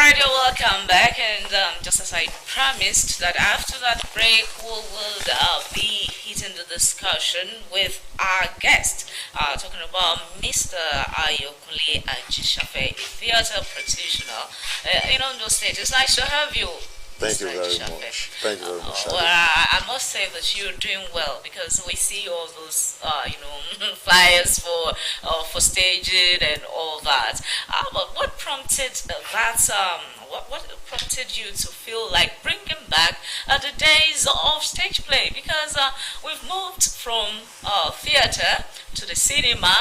Alright, you're welcome back. And just as I promised, that after that break, we will be hitting the discussion with our guest, talking about Mr. Ayokunle Ajisafe, theater practitioner. In Ondo State, it's nice to have you. Thank you Mr. very Ajisafe. much. Thank you very much. Well, I must say that you're doing well because we see all those, flyers for staging and all that. But what prompted what prompted you to feel like bringing back the days of stage play? Because we've moved from theater to the cinema,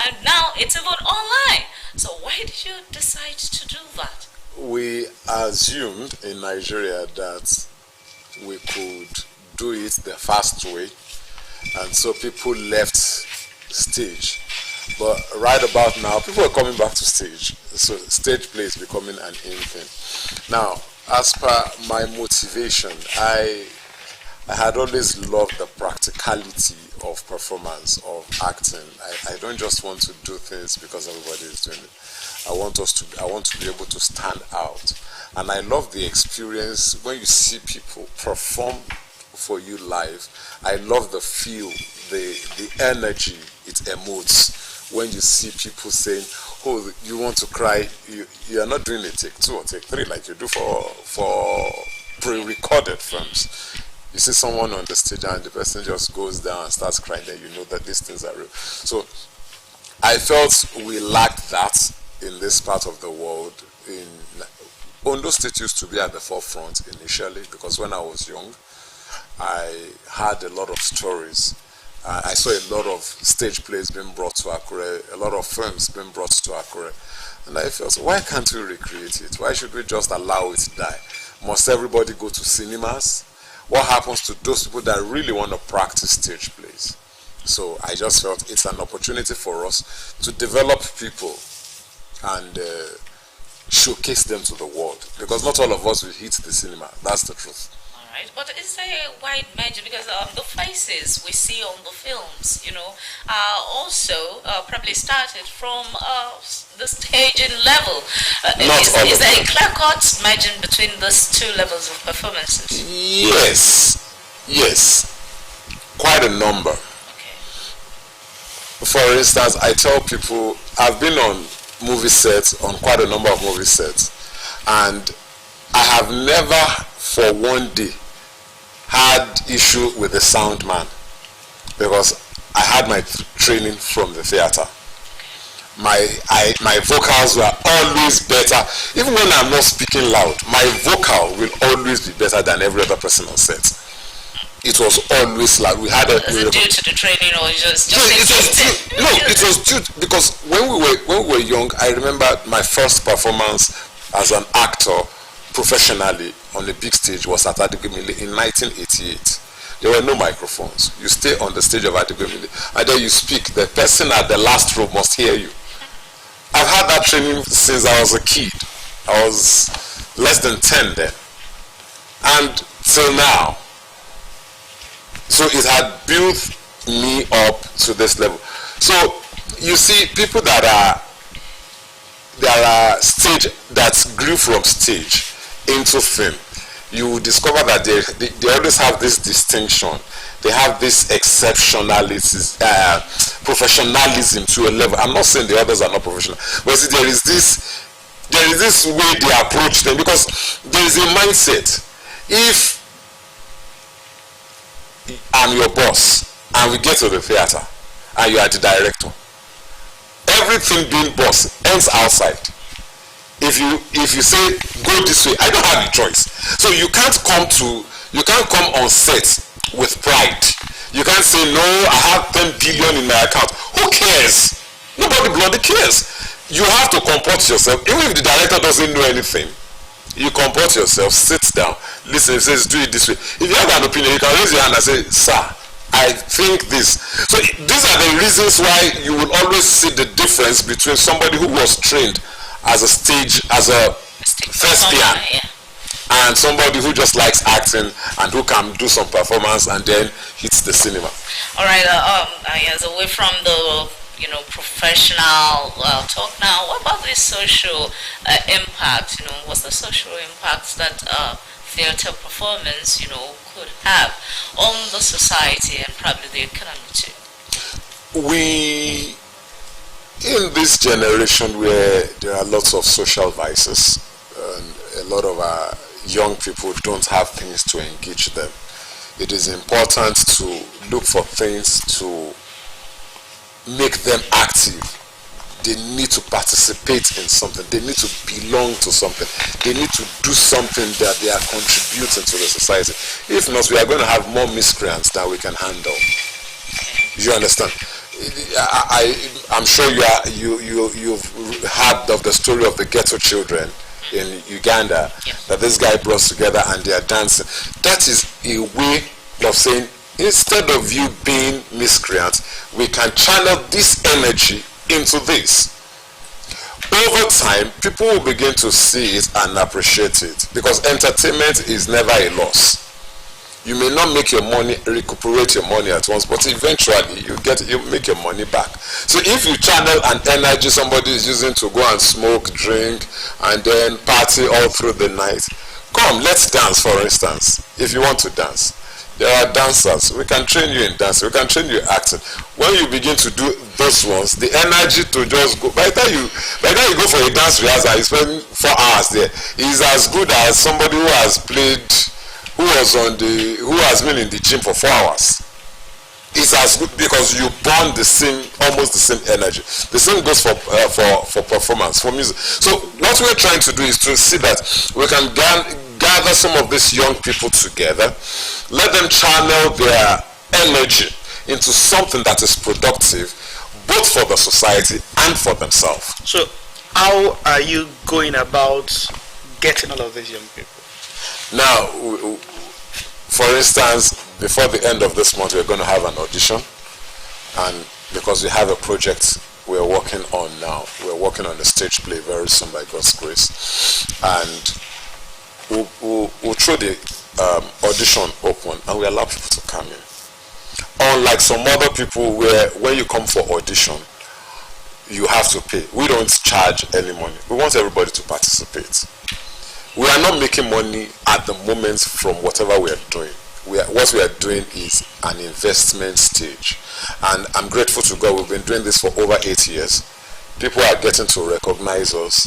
and now it's even online. So why did you decide to do that? We assumed in Nigeria that we could do it the fast way, and so people left stage. But right about now, people are coming back to stage. So stage play is becoming an in thing. Now, as per my motivation, I had always loved the practicality of performance, of acting. I don't just want to do things because everybody is doing it. I want to be able to stand out. And I love the experience when you see people perform for you live. I love the feel, the energy it emotes when you see people saying, oh, you want to cry, you are not doing a take 2 or take 3 like you do for pre-recorded films. You see someone on the stage and the person just goes down and starts crying, then you know that these things are real. So I felt we lacked that in this part of the world. Ondo State used to be at the forefront initially because when I was young, I had a lot of stories. I saw a lot of stage plays being brought to Akure, a lot of films being brought to Akure. And I felt, why can't we recreate it? Why should we just allow it to die? Must everybody go to cinemas? What happens to those people that really want to practice stage plays? So I just felt it's an opportunity for us to develop people and showcase them to the world. Because not all of us will hit the cinema. That's the truth. Alright, but is there a wide margin? Because the faces we see on the films, also probably started from the staging level. Is there a clear-cut margin between those two levels of performances? Yes. Quite a number. Okay. For instance, I tell people, I've been on movie sets, on quite a number of movie sets, and I have never for one day had issue with the sound man because I had my training from the theater. My vocals were always better. Even when I'm not speaking loud, my vocal will always be better than every other person on set. It was always loud. We had Is it due to the training or just it was due because when we were young, I remember my first performance as an actor professionally on a big stage was at Ayokunle in 1988. There were no microphones. You stay on the stage of Ayokunle and then you speak. The person at the last row must hear you. I've had that training since I was a kid. I was less than 10 then. And till now. So it had built me up to this level. So you see people that are stage, that grew from stage into film, you will discover that they always have this distinction. They have this exceptionalism, professionalism to a level. I'm not saying the others are not professional, but see, there is this way they approach them because there is a mindset. If I'm your boss and we get to the theater and you are the director, everything being boss ends outside. If you say go this way, I don't have a choice. So you can't come on set with pride. You can't say no, I have 10 billion in my account. Who cares? Nobody bloody cares. You have to comport yourself. Even if the director doesn't know anything, you comport yourself, sit down, listen, it says do it this way. If you have an opinion, you can raise your hand and say, sir, I think this. So these are the reasons why you will always see the difference between somebody who was trained as a thespian and somebody who just likes acting and who can do some performance and then hits the cinema. All right, yes, away from the professional talk now. What about the social impact? What's the social impact that theater performance, could have on the society and probably the economy too? We, in this generation where there are lots of social vices and a lot of our young people don't have things to engage them, it is important to look for things to make them active. They need to participate in something. They need to belong to something. They need to do something that they are contributing to the society. If not, we are going to have more miscreants than we can handle. You understand? I'm sure you've heard of the story of the ghetto children in Uganda, that this guy brought together and they are dancing. That is a way of saying, instead of you being miscreants, we can channel this energy into this. Over time, people will begin to see it and appreciate it, because entertainment is never a loss. You may not make your money, recuperate your money at once, but eventually you make your money back. So if you channel an energy somebody is using to go and smoke, drink, and then party all through the night, come, let's dance, for instance. If you want to dance, there are dancers. We can train you in dancing. We can train you in acting. When you begin to do those ones, the energy to just go. By the time you go for a dance rehearsal, you spend 4 hours there. Is as good as somebody who has been in the gym for 4 hours. It's as good because you burn almost the same energy. The same goes for performance, for music. So what we're trying to do is to see that we can gather some of these young people together, let them channel their energy into something that is productive, both for the society and for themselves. So how are you going about getting all of these young people? Now, for instance, before the end of this month, we're going to have an audition, and because we have a project we're working on now, we're working on a stage play very soon by God's grace, and we'll throw the audition open and we allow people to come in. Unlike some other people where when you come for audition, you have to pay. We don't charge any money. We want everybody to participate. We are not making money at the moment from whatever we are doing. What we are doing is an investment stage. And I'm grateful to God, we've been doing this for over 8 years. People are getting to recognize us,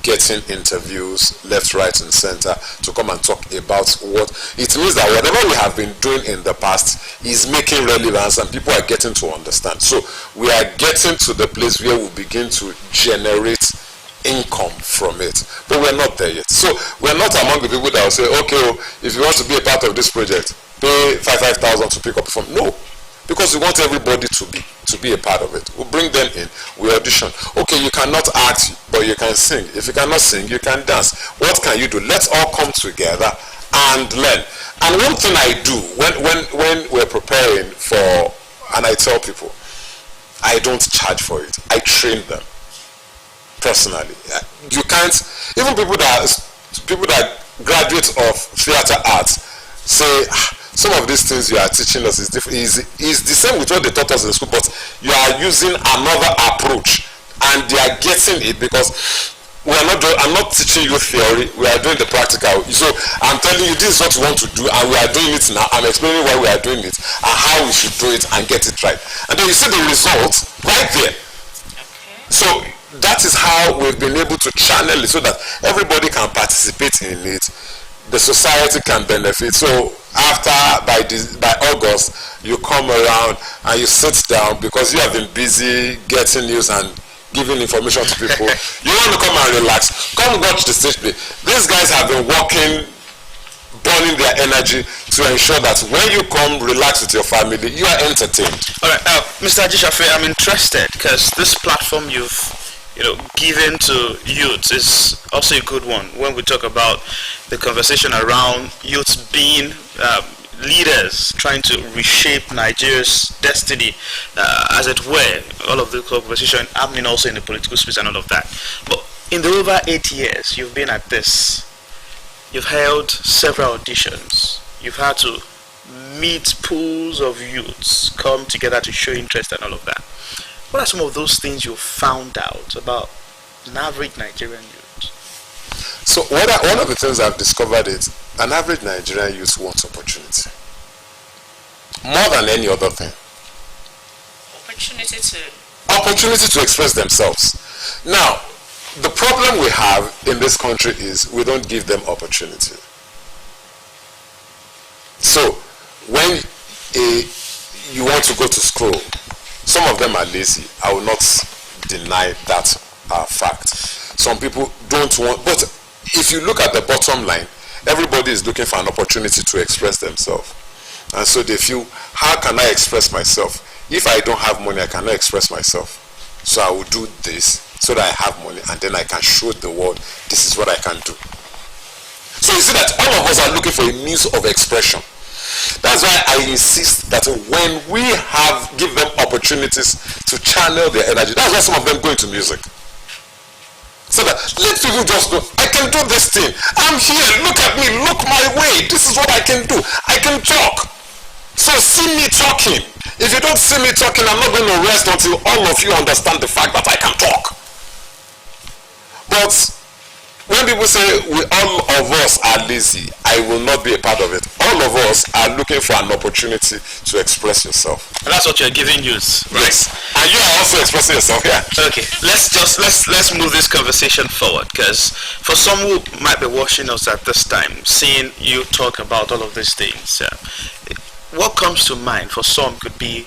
getting interviews left, right, and center to come and talk about what it means, that whatever we have been doing in the past is making relevance and people are getting to understand. So we are getting to the place where we begin to generate income from it, but we're not there yet. So we're not among the people that will say, okay, if you want to be a part of this project, pay 5,000 to pick up from. No, because we want everybody to be a part of it. We'll bring them in, we audition. Okay, you cannot act, but you can sing. If you cannot sing, you can dance. What can you do? Let's all come together and learn. And one thing I do when we're preparing for, and I tell people, I don't charge for it. I train them personally. You can't, even people that graduates of theater arts say, some of these things you are teaching us is different. Is the same with what they taught us in school, but you are using another approach, and they are getting it because I'm not teaching you theory. We are doing the practical. So I'm telling you, this is what you want to do, and we are doing it now. I'm explaining why we are doing it and how we should do it and get it right. And then you see the result right there. So that is how we've been able to channel it so that everybody can participate in it. The society can benefit. So by August, you come around and you sit down because you have been busy getting news and giving information to people. You want to come and relax. Come watch the stage play. These guys have been working, burning their energy to ensure that when you come relax with your family, you are entertained. All right, Mr. Ajisafe, I'm interested because this platform you've given to youth is also a good one when we talk about the conversation around youth being leaders trying to reshape Nigeria's destiny, as it were. All of the conversation happening also in the political space and all of that. But in the over 8 years you've been at this, you've held several auditions, you've had to meet pools of youths come together to show interest and all of that. What are some of those things you found out about an average Nigerian youth? So one of the things I've discovered is an average Nigerian youth wants opportunity more than any other thing. Opportunity to express themselves. Now, the problem we have in this country is we don't give them opportunity. So when you want to go to school, some of them are lazy. I will not deny that fact. Some people don't want, but if you look at the bottom line, everybody is looking for an opportunity to express themselves. And so they feel, how can I express myself? If I don't have money, I cannot express myself. So I will do this so that I have money, and then I can show the world this is what I can do. So you see that all of us are looking for a means of expression. That's why I insist that when we give them opportunities to channel their energy, that's why some of them go into music. So that let people just know, I can do this thing. I'm here, look at me, look my way. This is what I can do. I can talk. So see me talking. If you don't see me talking, I'm not going to rest until all of you understand the fact that I can talk. But when people say all of us are lazy, I will not be a part of it. All of us are looking for an opportunity to express yourself. And that's what you're giving youth, right? Yes. And you are also expressing yourself here. Yeah. Okay, let's move this conversation forward, because for some who might be watching us at this time, seeing you talk about all of these things, what comes to mind for some could be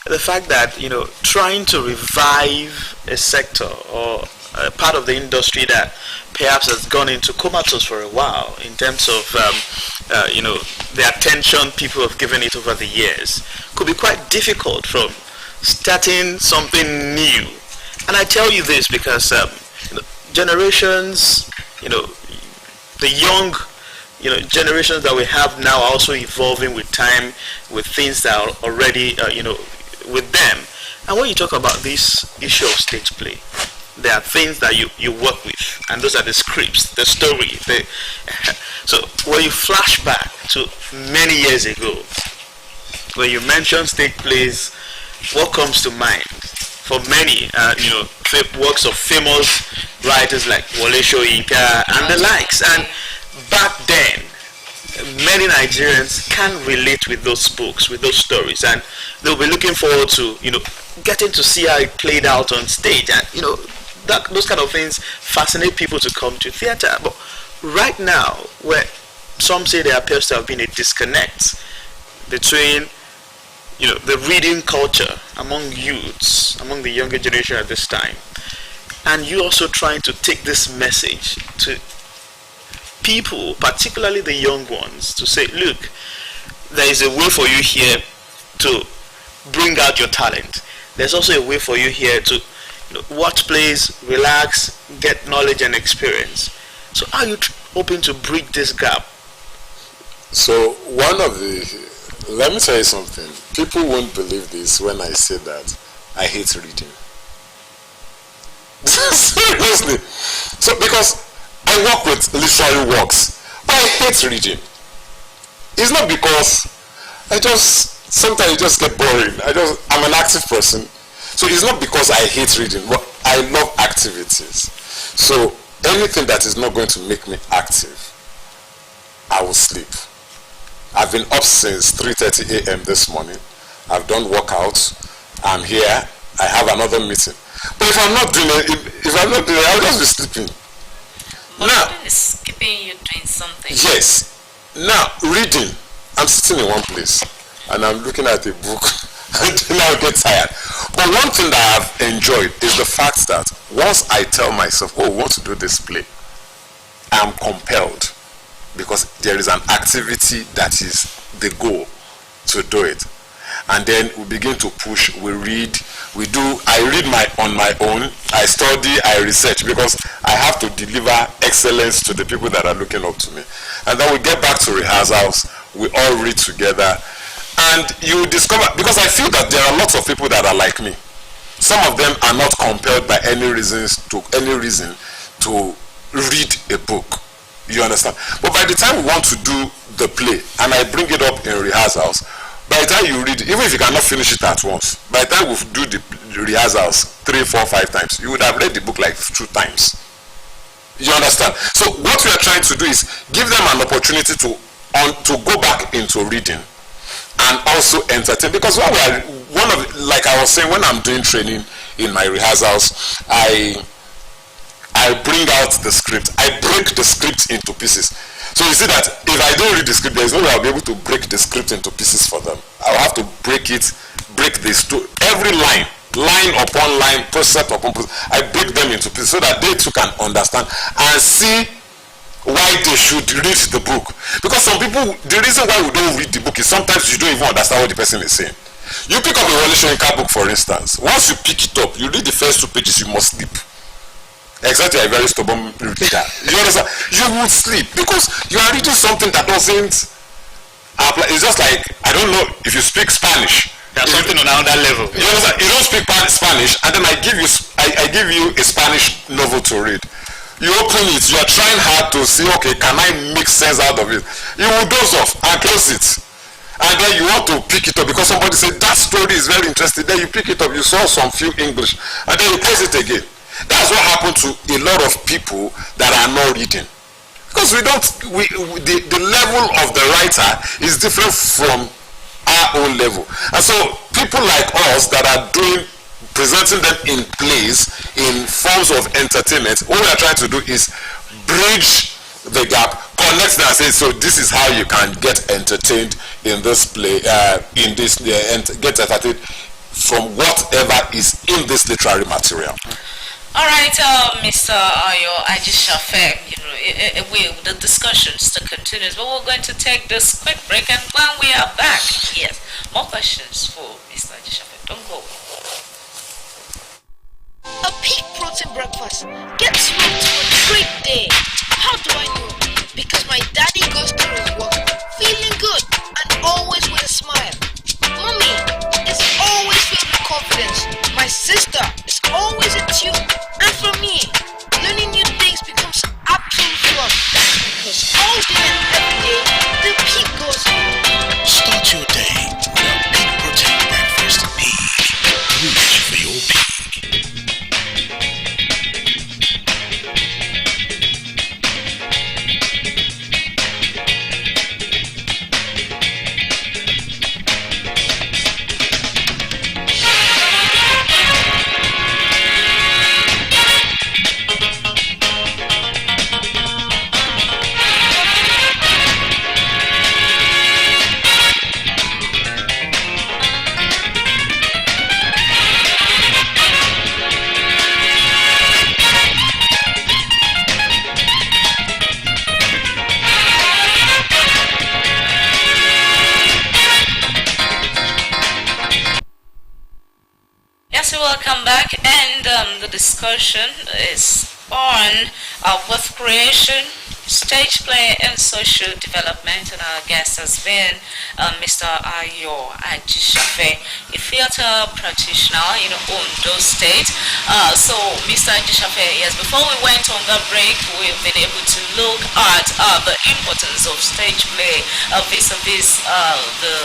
the fact that, trying to revive a sector or a part of the industry that perhaps has gone into comatose for a while in terms of the attention people have given it over the years, could be quite difficult from starting something new. And I tell you this because generations, the young generations that we have now are also evolving with time, with things that are already with them. And when you talk about this issue of stage play, there are things that you work with, and those are the scripts, the story. So when you flash back to many years ago, when you mention stage plays, what comes to mind? For many, works of famous writers like Wole Soyinka and the likes. And back then, many Nigerians can relate with those books, with those stories, and they'll be looking forward to, getting to see how it played out on stage. And, those kind of things fascinate people to come to theater. But right now, where some say there appears to have been a disconnect between, the reading culture among youths, among the younger generation at this time, and you also trying to take this message to people, particularly the young ones, to say, look, there is a way for you here to bring out your talent. There's also a way for you here to watch plays, relax, get knowledge and experience. So are you hoping to bridge this gap? So let me tell you something. People won't believe this when I say that I hate reading. Seriously. So because I work with literary works, but I hate reading. It's not because sometimes it just get boring. I'm an active person. So it's not because I hate reading, but I love activities. So anything that is not going to make me active, I will sleep. I've been up since 3:30 a.m. this morning. I've done workouts. I'm here. I have another meeting. But if I'm not doing it, I'll just be sleeping. But now, is keeping you doing something. Yes. Now, reading. I'm sitting in one place and I'm looking at a book. And then I'll get tired. But one thing that I've enjoyed is the fact that once I tell myself, I want to do this play, I'm compelled, because there is an activity that is the goal to do it. And then we begin to push, we read, I read on my own, I study, I research, because I have to deliver excellence to the people that are looking up to me. And then we get back to rehearsals, we all read together. And you discover, because I feel that there are lots of people that are like me. Some of them are not compelled by any reason to read a book. You understand? But by the time we want to do the play, and I bring it up in rehearsals, by the time you read, even if you cannot finish it at once, by the time we do the rehearsals 3, 4, 5 times, you would have read the book like 2 times. You understand? So what we are trying to do is give them an opportunity to go back into reading and also entertain, because when we are, like I was saying, when I'm doing training in my rehearsals, I bring out the script. I break the script into pieces. So you see that if I don't read the script, there is no way I'll be able to break the script into pieces for them. I'll have to break this to every line upon line, precept upon precept. I break them into pieces so that they too can understand and see why they should read the book. Because some people, the reason why we don't read the book is sometimes you don't even understand what the person is saying. You pick up a Wole Soyinka book, for instance. Once you pick it up, you read the first 2 pages, you must sleep. Except you're a very stubborn reader. You understand? You would sleep because you are reading something that doesn't apply. It's just like, I don't know if you speak Spanish. There's something on another level. You understand? You don't speak Spanish, and then I give you a Spanish novel to read. You open it, you are trying hard to see, okay, can I make sense out of it? You will doze off and close it. And then you want to pick it up because somebody said that story is very interesting. Then you pick it up, you saw some few English, and then you close it again. That's what happened to a lot of people that are not reading, because the level of the writer is different from our own level. And so people like us that are presenting them in plays, in forms of entertainment, what we are trying to do is bridge the gap, connect them and say, so this is how you can get entertained in this play, get entertained from whatever is in this literary material. All right, Mr. Ajisafe, the discussion still continues, but we're going to take this quick break, and when we are back, yes, more questions for Mr. Ajisafe. Don't go. A peak protein breakfast gets you to a great day. How do I know? Because my daddy goes through his work feeling good and always with a smile. Mommy is always filled with confidence. My sister is always in tune. And for me, learning new things becomes absolute fun. Because all day and every day, the peak goes on. Start your day with a peak protein breakfast. Peak. Reach for your peak. Welcome back, and the discussion is on wealth creation, stage play, and social development. And our guest has been Mr. Ajisafe, a theater practitioner in Ondo State. So, Mr. Ajisafe, yes, before we went on the break, we've been able to look at the importance of stage play vis-a-vis the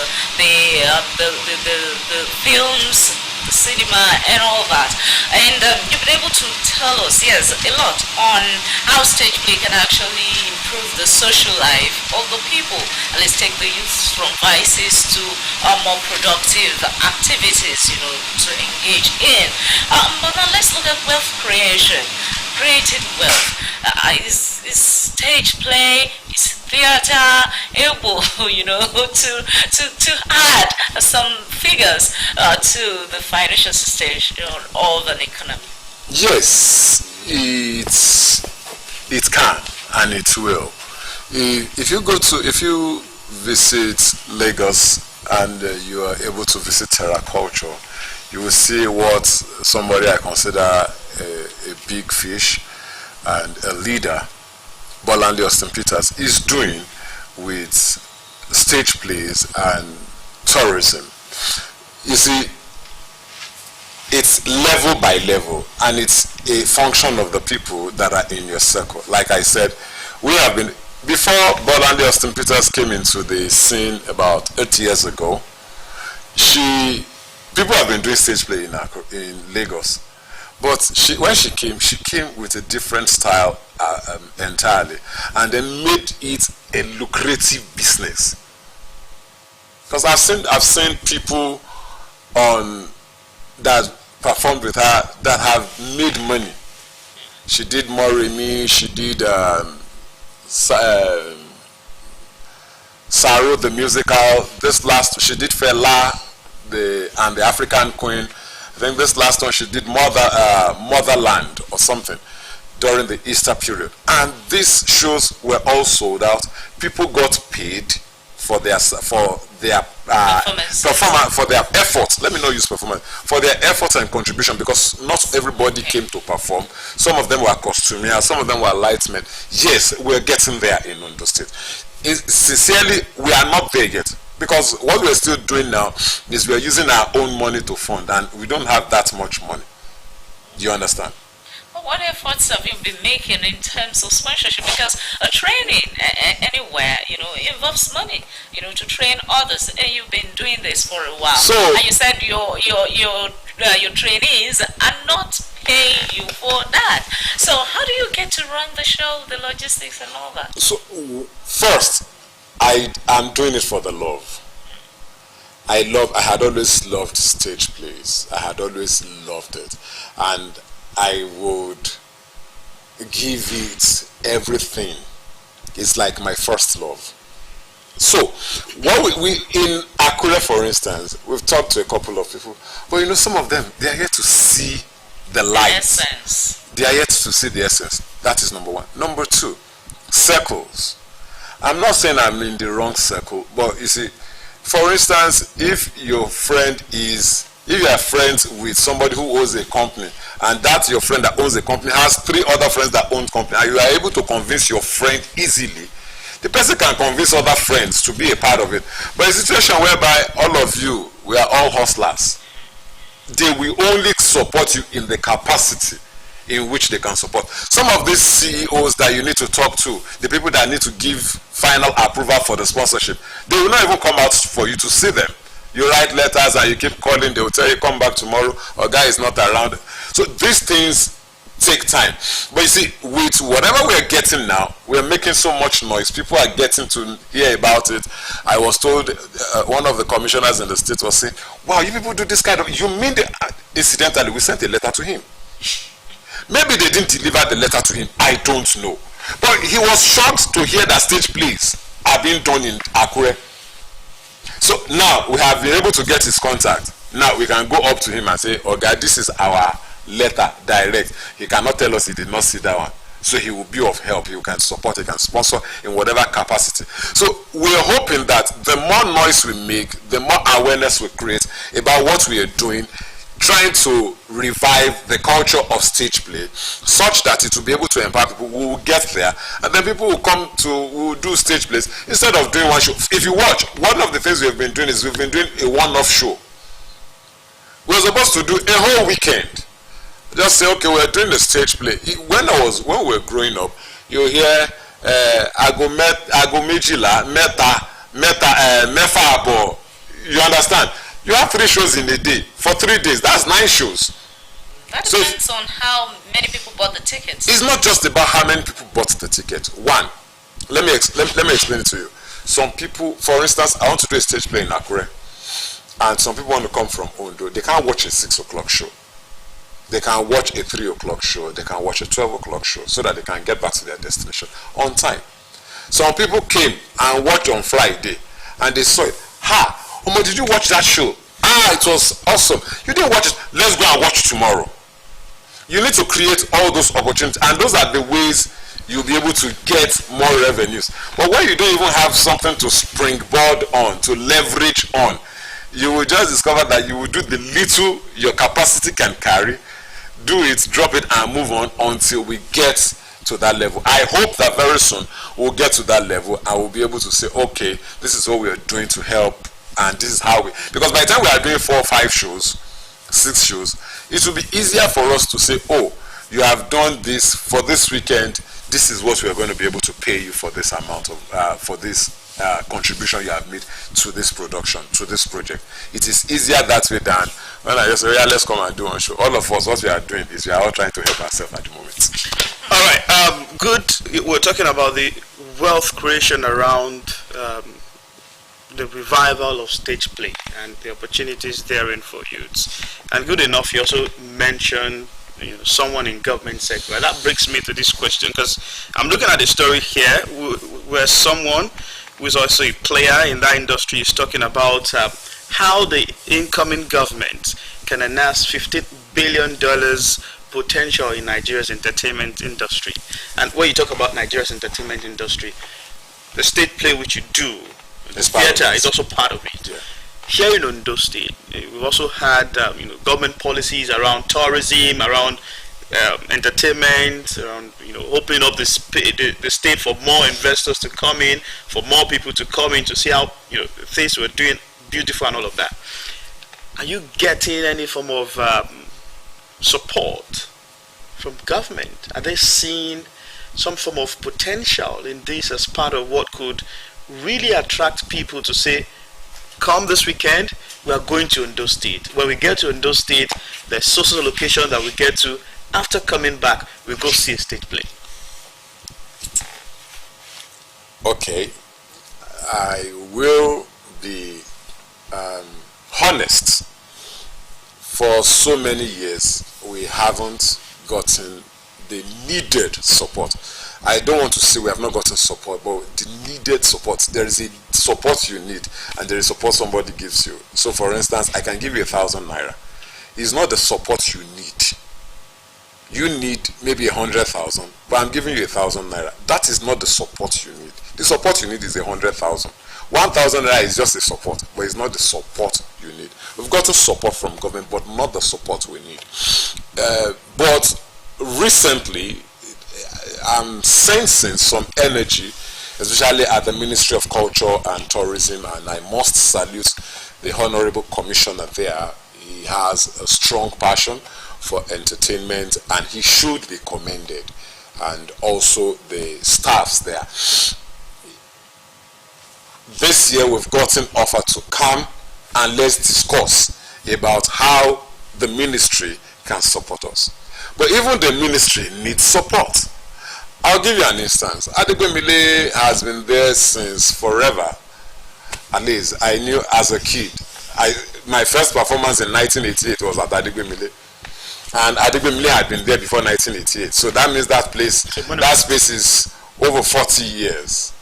films, the cinema, and all that. And you've been able to tell us, yes, a lot on how stage play can actually improve the social life of the people, and let's take the youth from vices to more productive activities, to engage in. But now let's look at wealth creation. Creating wealth. Is stage play, is theater able, to add some figures to the financial situation of an economy? Yes, it can and it will. If you visit Lagos and you are able to visit Terra Culture, you will see what somebody I consider a big fish and a leader, Bolanle Austin Peters, is doing with stage plays and tourism. You see, it's level by level, and it's a function of the people that are in your circle. Like I said, we have been, before Bolanle Austin Peters came into the scene about 8 years ago, people have been doing stage play in Lagos, but when she came with a different style entirely, and then made it a lucrative business. Because I've seen people on that performed with her that have made money. She did Moremi, she did Saru the musical. She did Fela and the African Queen. I think this last one she did Motherland or something during the Easter period. And these shows were all sold out. People got paid for their efforts. Let me not use performance, for their efforts and contribution, because not everybody came to perform. Some of them were costumiers, some of them were lightmen. Yes, we're getting there in Ondo State. Sincerely, we are not there yet, because what we're still doing now is we're using our own money to fund, and we don't have that much money. Do you understand? What efforts have you been making in terms of sponsorship? Because training anywhere, involves money, to train others, and you've been doing this for a while. So, and you said your trainees are not paying you for that. So how do you get to run the show, the logistics and all that? So first, I am doing it for the love. I had always loved stage plays. I had always loved it, and I would give it everything. It's like my first love. So, what we in Akure, for instance, we've talked to a couple of people, but some of them, they are yet to see the light. Essence. They are yet to see the essence. That is number one. Number two, circles. I'm not saying I'm in the wrong circle, but you see, for instance, if you are friends with somebody who owns a company, and that your friend that owns a company has 3 other friends that own company, and you are able to convince your friend easily, the person can convince other friends to be a part of it. But a situation whereby all of you, we are all hustlers, they will only support you in the capacity in which they can support. Some of these CEOs that you need to talk to, the people that need to give final approval for the sponsorship, they will not even come out for you to see them. You write letters and you keep calling, they will tell you come back tomorrow, or guy is not around. So these things take time. But you see, with whatever we're getting now, we're making so much noise. People are getting to hear about it. I was told, one of the commissioners in the state was saying, wow, you people do this kind of, you mean incidentally, we sent a letter to him. Maybe they didn't deliver the letter to him, I don't know. But he was shocked to hear that stage plays are being done in Akure. So now we have been able to get his contact. Now we can go up to him and say, oh God, this is our letter direct. He cannot tell us he did not see that one. So he will be of help. He can support, he can sponsor in whatever capacity. So we're hoping that the more noise we make, the more awareness we create about what we are doing, trying to revive the culture of stage play such that it will be able to empower people who will get there, and then people will do stage plays instead of doing one show. If you watch, one of the things we have been doing is we've been doing a one-off show. We were supposed to do a whole weekend. Just say, okay, we're doing a stage play. When we were growing up, you hear Agomejila, Mefa Abo. You understand? You have 3 shows in a day for 3 days. That's 9 shows. That depends on how many people bought the tickets. It's not just about how many people bought the ticket. One, let me explain it to you. Some people, for instance, I want to do a stage play in Akure, and some people want to come from Ondo. They can't watch a 6 o'clock show. They can watch a 3 o'clock show. They can watch a 12 o'clock show so that they can get back to their destination on time. Some people came and watched on Friday, and they saw it. Omo, did you watch that show? It was awesome. You didn't watch it. Let's go and watch it tomorrow. You need to create all those opportunities, and those are the ways you'll be able to get more revenues. But when you don't even have something to springboard on, to leverage on, you will just discover that you will do the little your capacity can carry, do it, drop it, and move on until we get to that level. I hope that very soon we'll get to that level and we'll be able to say, okay, this is what we are doing to help, and this is how we, because by the time we are doing 4 or 5 shows, 6 shows, it will be easier for us to say, oh, you have done this for this weekend, this is what we are going to be able to pay you for this amount of for this contribution you have made to this production, to this project. It is easier that way than when I just say, yeah, let's come and do one show. All of us, what we are doing is we are all trying to help ourselves at the moment. All right, good. We're talking about the wealth creation around the revival of stage play and the opportunities therein for youths. And good enough, you also mentioned someone in government sector. That brings me to this question, because I'm looking at the story here where someone who is also a player in that industry is talking about how the incoming government can amass $15 billion potential in Nigeria's entertainment industry. And when you talk about Nigeria's entertainment industry, the state play which you do, the theater is also part of it. Yeah. Here in Ondo State, we've also had government policies around tourism, around entertainment, around opening up the state for more investors to come in, for more people to come in to see how things were doing beautiful and all of that. Are you getting any form of support from government? Are they seeing some form of potential in this as part of what could really attract people to say, come this weekend, we are going to Ondo State. When we get to Ondo State, there's social location that we get to. After coming back, we go see a state play. Okay, I will be honest. For so many years, we haven't gotten the needed support. I don't want to say we have not gotten support, but the needed support. There is a support you need, and there is support somebody gives you. So, for instance, I can give you 1,000 naira. It's not the support you need. You need maybe 100,000, but I'm giving you 1,000 naira. That is not the support you need. The support you need is 100,000. 1,000 naira is just a support, but it's not the support you need. We've gotten support from government, but not the support we need. But recently, I'm sensing some energy, especially at the Ministry of Culture and Tourism, and I must salute the Honorable Commissioner there. He has a strong passion for entertainment, and he should be commended, and also the staffs there. This year we've gotten offer to come and let's discuss about how the ministry can support us. But even the ministry needs support. I'll give you an instance. Ayokunle has been there since forever. At least I knew as a kid. My first performance in 1988 was at Ayokunle. And Ayokunle had been there before 1988. So that means that space is over 40 years.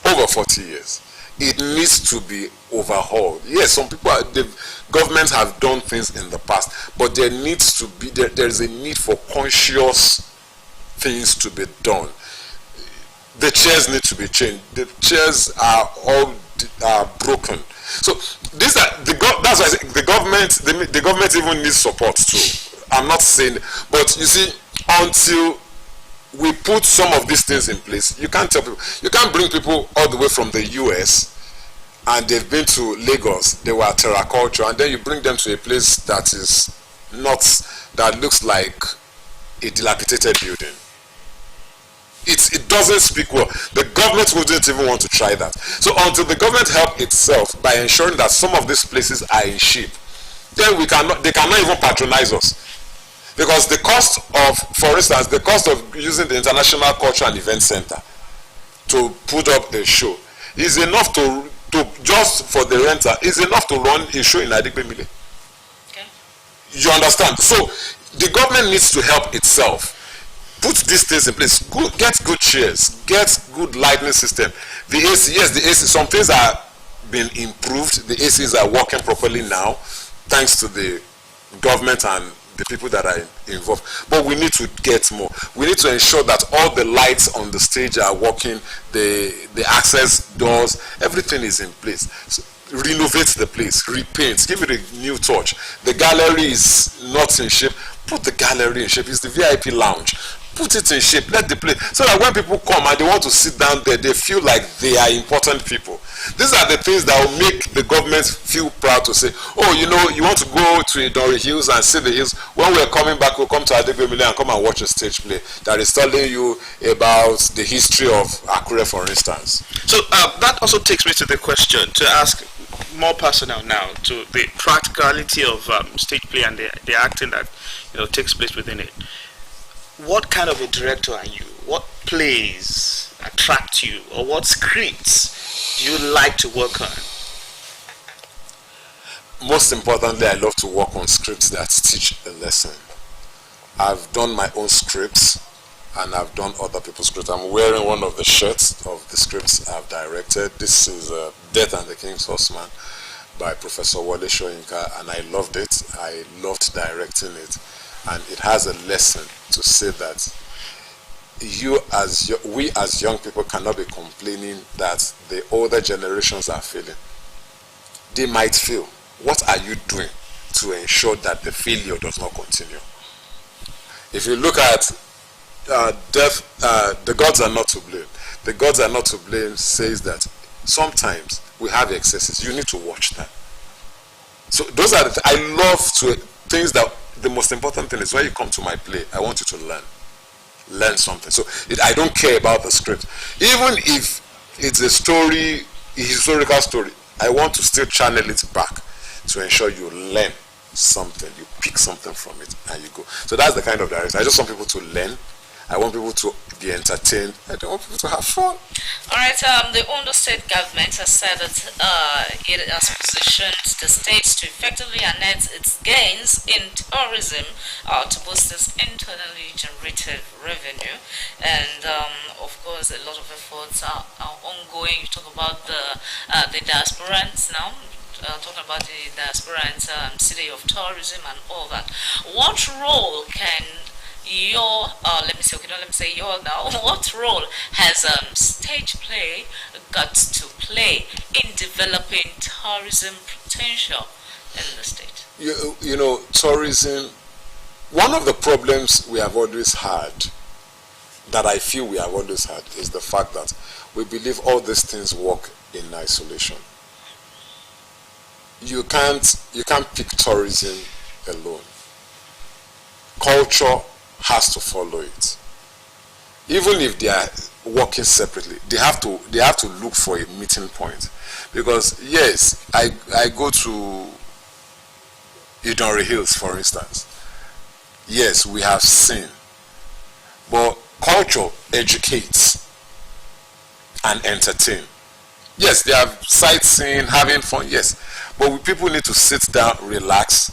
Over 40 years. It needs to be overhauled. Yes, some people, the governments have done things in the past, but there needs to be, there is a need for conscious things to be done. The chairs need to be changed. The chairs are all broken. So these are that's why I say the government even needs support too. I'm not saying, but you see, until we put some of these things in place, you can't tell people, you can't bring people all the way from the US and they've been to Lagos, they were terraculture, and then you bring them to a place that is not, that looks like a dilapidated building. It doesn't speak well. The government wouldn't even want to try that. So until the government help itself by ensuring that some of these places are in shape, then they cannot even patronize us. Because the cost of, for instance, the cost of using the International Culture and Event Center to put up a show is enough to just for the renter, is enough to run a show in Ayokunle. Okay. You understand? So the government needs to help itself. Put these things in place. Get good chairs. Get good lighting system. The AC, yes, the AC. Some things are being improved. The ACs are working properly now, thanks to the government and the people that are involved. But we need to get more. We need to ensure that all the lights on the stage are working, the access doors, everything is in place. So renovate the place, repaint, give it a new touch. The gallery is not in shape. Put the gallery in shape. It's the VIP lounge. put it in shape, let the place, so that when people come and they want to sit down there, they feel like they are important people. These are the things that will make the government feel proud to say, oh, you know, you want to go to Idori Hills and see the hills. When we're coming back, we'll come to Adegbemile and come and watch a stage play that is telling you about the history of Akure, for instance. So that also takes me to the question, to ask more personal now, to the practicality of stage play and the acting that, you know, takes place within it. What kind of a director are you? What plays attract you, or what scripts do you like to work on? Most importantly, I love to work on scripts that teach a lesson. I've done my own scripts and I've done other people's scripts. I'm wearing one of the shirts of the scripts I've directed. This is Death and the King's Horseman by Professor Wole Soyinka, and I loved it. I loved directing it, and it has a lesson to say that we as young people cannot be complaining that the older generations are failing. They might fail. What are you doing to ensure that the failure does not continue? If you look at the gods are not to blame. The gods are not to blame says that sometimes we have excesses. You need to watch them. So those are I love to things that the most important thing is when you come to my play, I want you to learn something. So I don't care about the script. Even if it's a story, a historical story, I want to still channel it back to ensure you learn something, you pick something from it and you go. So that's the kind of direction. I just want people to learn. I want people to be entertained. I don't want people to have fun. Alright, the Ondo State government has said that it has positioned the state to effectively harness its gains in tourism to boost its internally generated revenue. And of course, a lot of efforts are ongoing. You talk about the diasporans now. Talking about the diasporans, city of tourism and all that. What role can let me say your now. What role has stage play got to play in developing tourism potential in the state? You know, tourism, one of the problems we have always had, that I feel we have always had, is the fact that we believe all these things work in isolation. You can't pick tourism alone. Culture has to follow it. Even if they are working separately, they have to look for a meeting point. Because yes, I go to Idori Hills, for instance. Yes, we have seen, but culture educates and entertain. Yes, they have sightseeing, having fun, yes, but people need to sit down, relax,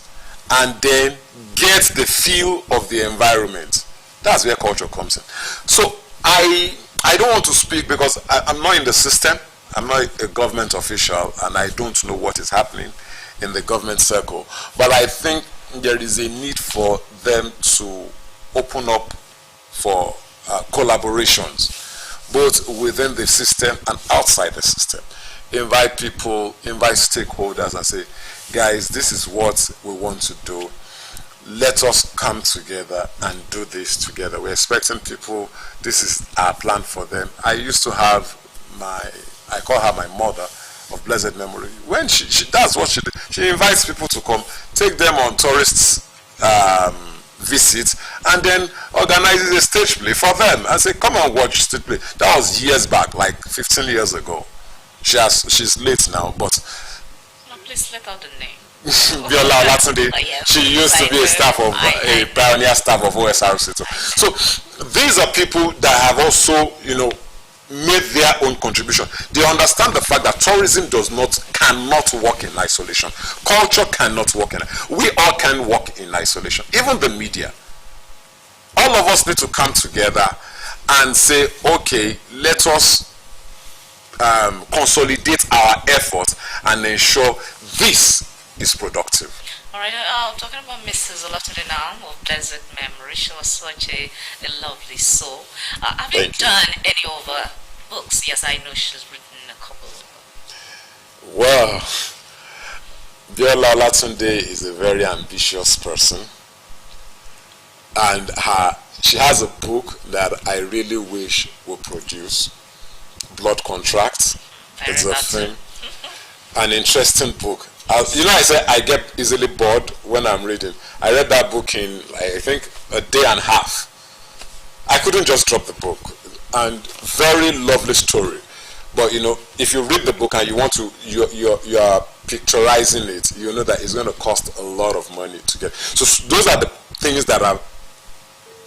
and then get the feel of the environment. That's where culture comes in. So I don't want to speak because I'm not in the system. I'm not a government official and I don't know what is happening in the government circle. But I think there is a need for them to open up for collaborations, both within the system and outside the system. Invite people, invite stakeholders and say, guys, this is what we want to do. Let us come together and do this together. We're expecting people, this is our plan for them. I used to have I call her my mother of blessed memory. When she that's what she did. She invites people to come, take them on tourists visits, and then organizes a stage play for them. I say, come and watch stage play. That was years back, like 15 years ago. She's late now, but no, please let out the name. Biola Olatunde. Yes, She used to be a staff of a pioneer staff of Osrc. So these are people that have also, you know, made their own contribution. They understand the fact that tourism cannot work in isolation. Culture cannot work in. We all can work in isolation. Even the media. All of us need to come together and say, okay, let us consolidate our efforts and ensure this is productive. Alright, talking about Mrs. Olatunde now, of blessed memory, she was such a lovely soul. Have you done any other books? Yes, I know she's written a couple. Well, Biola Olatunde is a very ambitious person, and she has a book that I really wish would produce. Blood Contract. It's a thing. An interesting book. I say I get easily bored when I'm reading. I read that book in, I think, a day and a half. I couldn't just drop the book. And very lovely story. But if you read the book and you want to, you are picturizing it, you know that it's going to cost a lot of money to get. So those are the things that are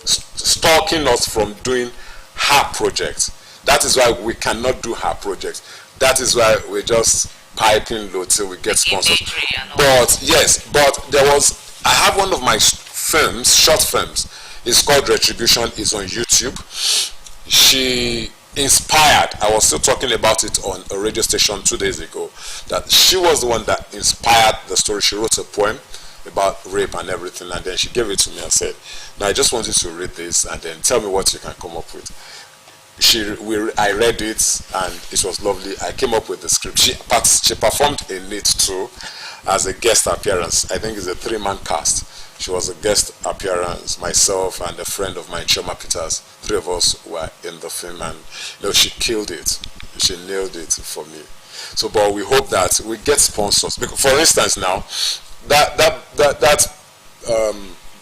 stalking us from doing her projects. That is why we cannot do her projects. That is why we're just piping low till we get sponsors. But yes, I have one of my films, short films. It's called Retribution. It's on YouTube. She inspired, I was still talking about it on a radio station 2 days ago, that she was the one that inspired the story. She wrote a poem about rape and everything, and then she gave it to me and said, now I just want you to read this and then tell me what you can come up with. I read it and it was lovely. I came up with the script. She performed in it too as a guest appearance. I think it's a 3-man cast. She was a guest appearance, myself and a friend of mine, Choma Peters. 3 of us were in the film, and she killed it. She nailed it for me. So, but we hope that we get sponsors. Because, for instance, now that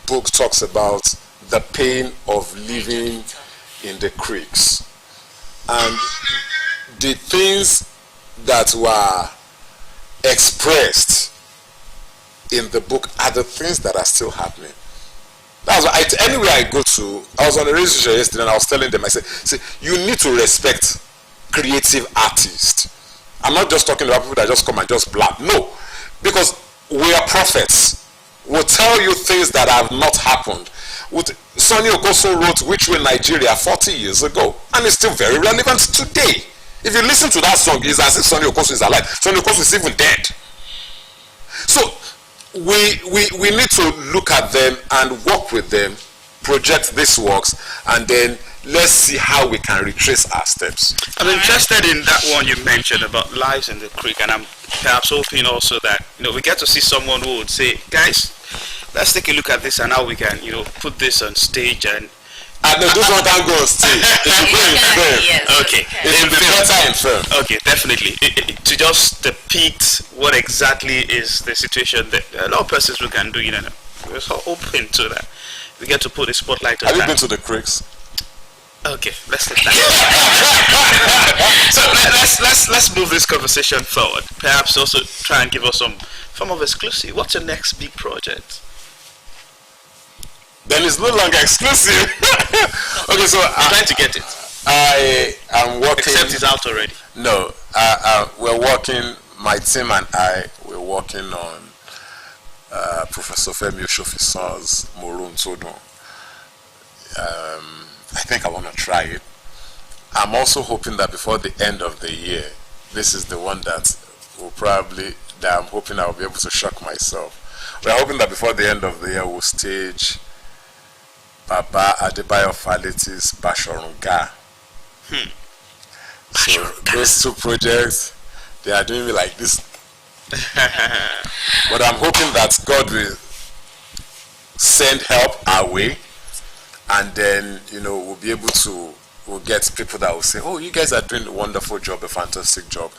book talks about the pain of living in the creeks, and the things that were expressed in the book are the things that are still happening. That's why anywhere I go to, I was on a radio station yesterday and I was telling them, I said, see, you need to respect creative artists. I'm not just talking about people that just come and just blab. No, because we are prophets. We'll tell you things that have not happened. Sonny Okoso wrote Which Way Nigeria 40 years ago, and it's still very relevant today. If you listen to that song, it's as if Sonny Okoso is alive. Sonny Okoso is even dead. So we need to look at them and work with them, project these works, and then let's see how we can retrace our steps. I'm interested in that one you mentioned about Lives in the Creek, and I'm perhaps hoping also that we get to see someone who would say, guys, let's take a look at this and how we can put this on stage. And no, this one can't go on stage. It should be in film. Yes, okay, it should be better in film. Okay, definitely. To just depict what exactly is the situation that a lot of persons who can do, we're so open to that. We get to put a spotlight on that. Have you been to the creeks? Okay, let's take that. So let's move this conversation forward. Perhaps also try and give us some form of exclusive. What's your next big project? Then it's no longer exclusive. Okay, so I'm trying to get it. I am working. Except it's out already. No, we're working. My team and I, we're working on Professor Femi Oshofisan's Morun Sodon. I think I want to try it. I'm also hoping that before the end of the year, this is the one that I'm hoping I'll be able to shock myself. We're hoping that before the end of the year, we'll stage Baba Adebayo Faleti's Bashorunga. So those 2 projects, they are doing me like this. But I'm hoping that God will send help our way, and then we'll be able to get people that will say, oh, you guys are doing a wonderful job, a fantastic job.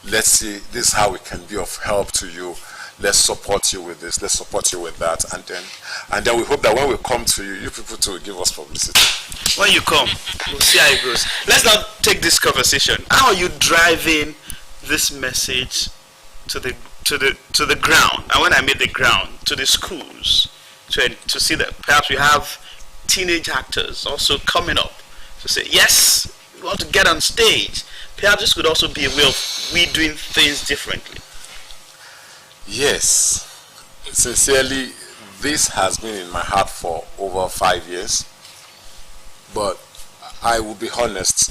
Let's see, this is how we can be of help to you. Let's support you with this, let's support you with that, and then we hope that when we come to you, you people too will give us publicity. When you come, we'll see how it goes. Let's now take this conversation. How are you driving this message to the ground? And when I mean the ground, to the schools, to see that perhaps we have teenage actors also coming up to say, yes, we want to get on stage. Perhaps this could also be a way of we doing things differently. Yes, sincerely, this has been in my heart for over 5 years, but I will be honest,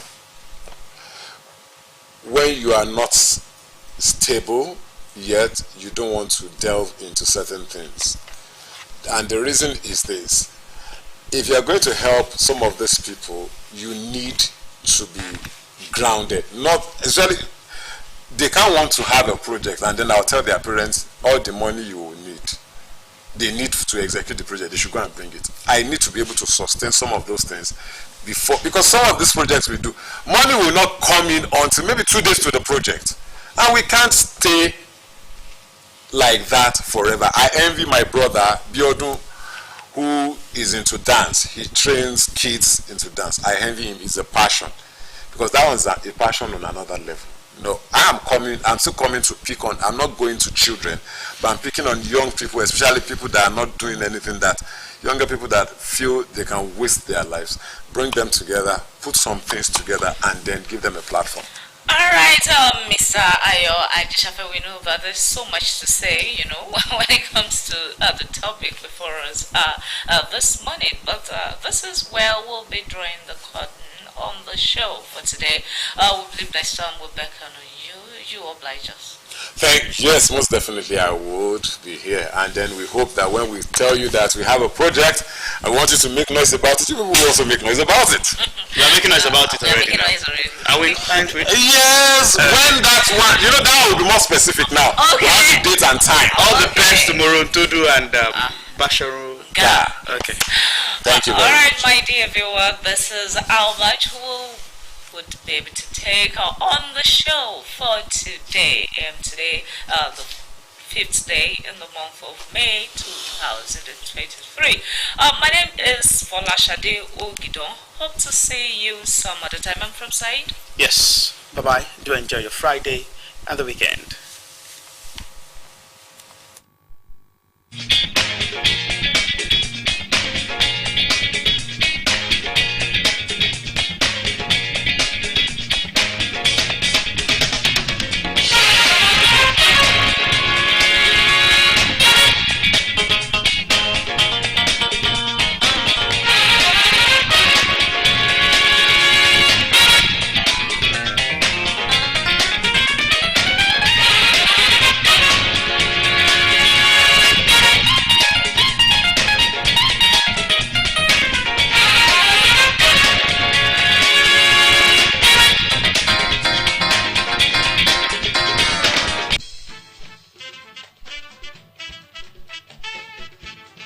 when you are not stable yet, you don't want to delve into certain things. And the reason is this: if you are going to help some of these people, you need to be grounded. Not especially, they can't want to have a project and then I'll tell their parents all the money you will need. they need to execute the project, they should go and bring it. I need to be able to sustain some of those things before, because some of these projects we do, money will not come in until maybe 2 days to the project, and we can't stay like that forever. I envy my brother Biodun, who is into dance. He trains kids into dance. I envy him. It's a passion, because that one's a passion on another level. No, I'm still coming to pick on, I'm not going to children, but I'm picking on young people, especially people that are not doing anything, that younger people that feel they can waste their lives. Bring them together, put some things together, and then give them a platform. All right, Mr. Ajisafe, we know that there's so much to say, when it comes to the topic before us this morning. But this is where we'll be drawing the curtain on the show for today. We believe next time we'll beckon on you. You oblige us. Yes, most definitely I would be here. And then we hope that when we tell you that we have a project, I want you to make noise about it. You will also make noise about it. We are making noise about it already. Are we inclined to it? Yes, when that one, that will be more specific now. Okay. We have the date and time. All the best tomorrow, Tudu and Basharu. Yeah. Okay. Thank you very much. All right, my dear viewer, this is how much who would be able to take on the show for today. And today, the 5th day in the month of May 2023. My name is Folashade Ogidon. Hope to see you some other time. I'm from Said. Yes. Bye-bye. Do enjoy your Friday and the weekend.